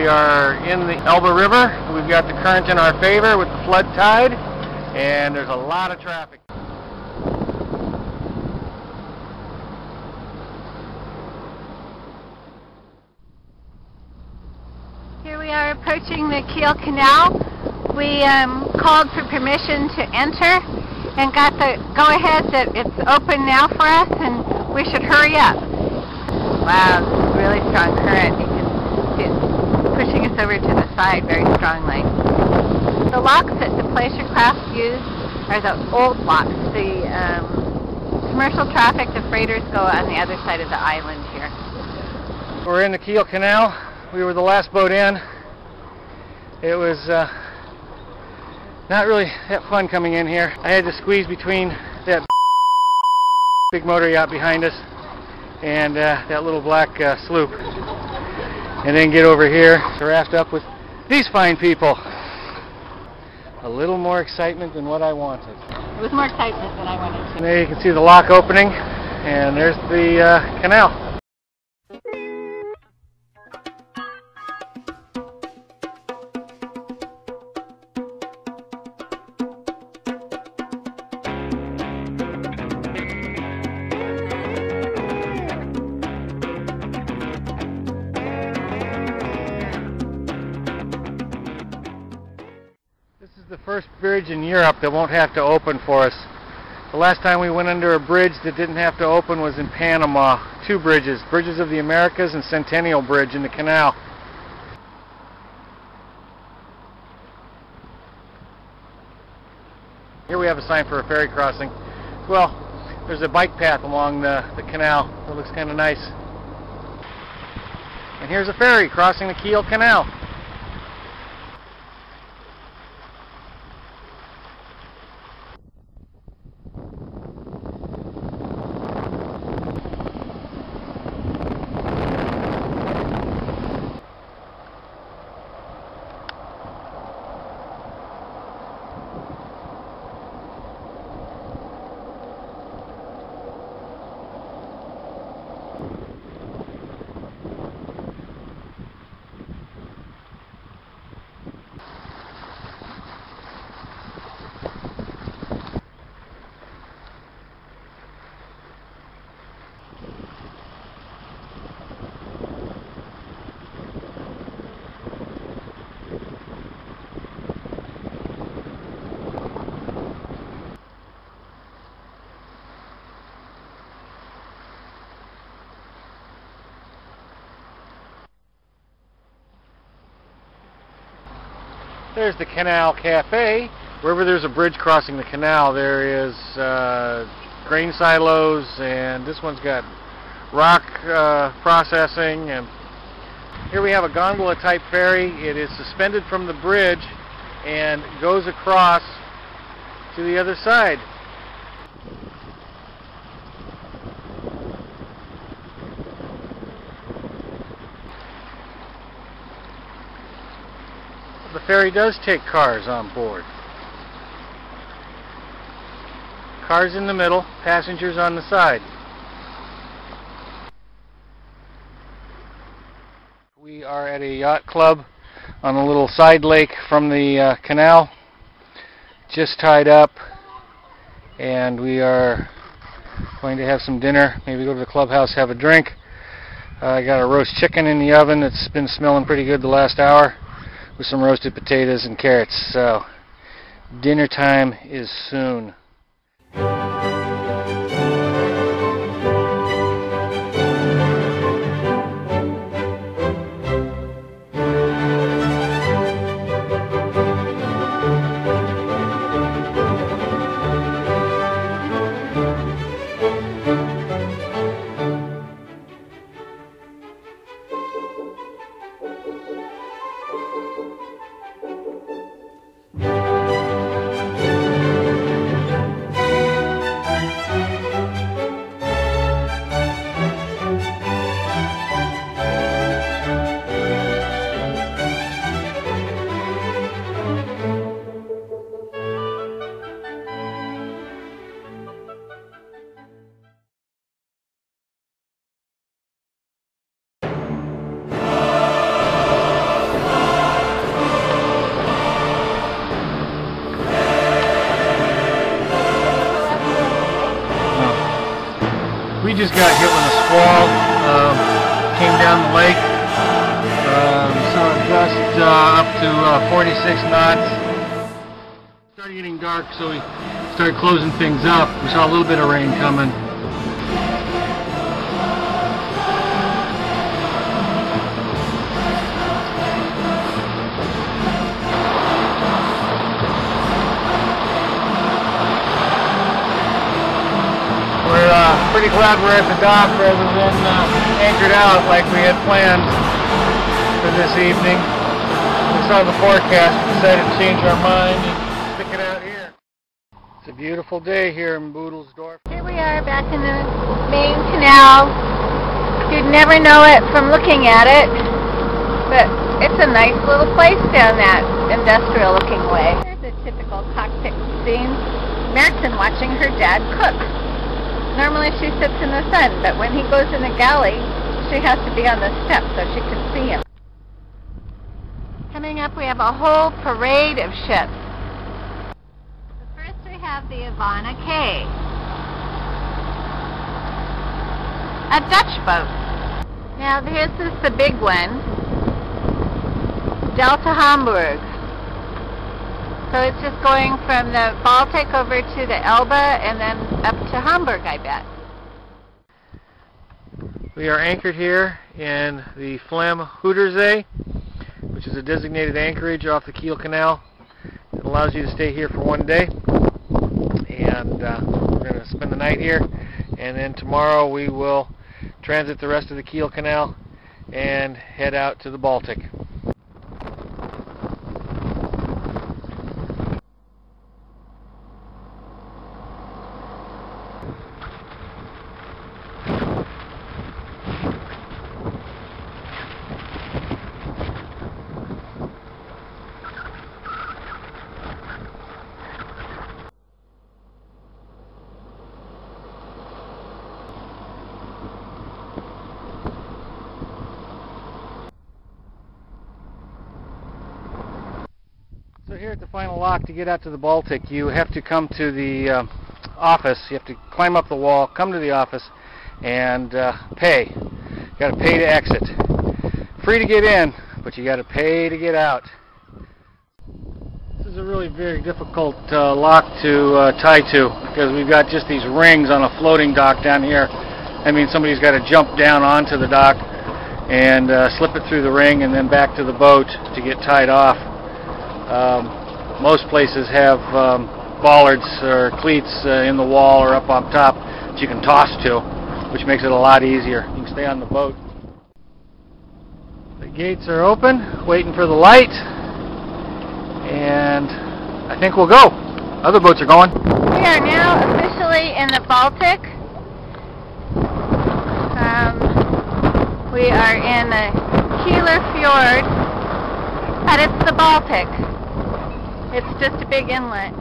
are in the Elbe River. We've got the current in our favor with the flood tide, and there's a lot of traffic. Here we are approaching the Kiel Canal. We called for permission to enter and got the go-ahead that it's open now for us and we should hurry up. Wow, this is really strong current. You can see it pushing us over to the side very strongly. The locks that the pleasure craft use are the old locks. The commercial traffic, the freighters go on the other side of the island here. We're in the Kiel Canal. We were the last boat in. It was not really that fun coming in here. I had to squeeze between that big motor yacht behind us and that little black sloop, and then get over here to raft up with these fine people. A little more excitement than what I wanted. It was more excitement than I wanted to. And there you can see the lock opening, and there's the canal. The first bridge in Europe that won't have to open for us. The last time we went under a bridge that didn't have to open was in Panama. Two bridges, Bridges of the Americas and Centennial Bridge in the canal. Here we have a sign for a ferry crossing. Well, there's a bike path along the canal. It looks kind of nice. And here's a ferry crossing the Kiel Canal. There's the Canal Cafe. Wherever there's a bridge crossing the canal, there is grain silos, and this one's got rock processing. And here we have a gondola type ferry. It is suspended from the bridge and goes across to the other side. The ferry does take cars on board. Cars in the middle, passengers on the side. We are at a yacht club on a little side lake from the canal, just tied up, and we are going to have some dinner, maybe go to the clubhouse, have a drink. I got a roast chicken in the oven that's been smelling pretty good the last hour, with some roasted potatoes and carrots. So dinner time is soon. We just got hit with a squall. Came down the lake. Saw a gust up to 46 knots. Started getting dark, so we started closing things up. We saw a little bit of rain coming. We're pretty glad we're at the dock rather than anchored out like we had planned for this evening. We saw the forecast and decided to change our mind and stick it out here. It's a beautiful day here in Budelsdorf. Here we are back in the main canal. You'd never know it from looking at it, but it's a nice little place down that industrial looking way. Here's a typical cockpit scene. Merton watching her dad cook. Normally she sits in the sun, but when he goes in the galley, she has to be on the step so she can see him. Coming up, we have a whole parade of ships. First we have the Ivana K, a Dutch boat. Now this is the big one, Delta Hamburg. So it's just going from the Baltic over to the Elbe and then up to Hamburg, I bet. We are anchored here in the Flem Hoederzee, which is a designated anchorage off the Kiel Canal. It allows you to stay here for one day, and we're going to spend the night here, and then tomorrow we will transit the rest of the Kiel Canal and head out to the Baltic. So here at the final lock, to get out to the Baltic, you have to come to the office. You have to climb up the wall, come to the office, and pay. You got to pay to exit. Free to get in, but you got to pay to get out. This is a really very difficult lock to tie to, because we've got just these rings on a floating dock down here. I mean, somebody's got to jump down onto the dock and slip it through the ring and then back to the boat to get tied off. Most places have bollards or cleats in the wall or up on top that you can toss to, which makes it a lot easier. You can stay on the boat. The gates are open, waiting for the light, and I think we'll go. Other boats are going. We are now officially in the Baltic. We are in the Kieler Fjord, but it's the Baltic. It's just a big inlet.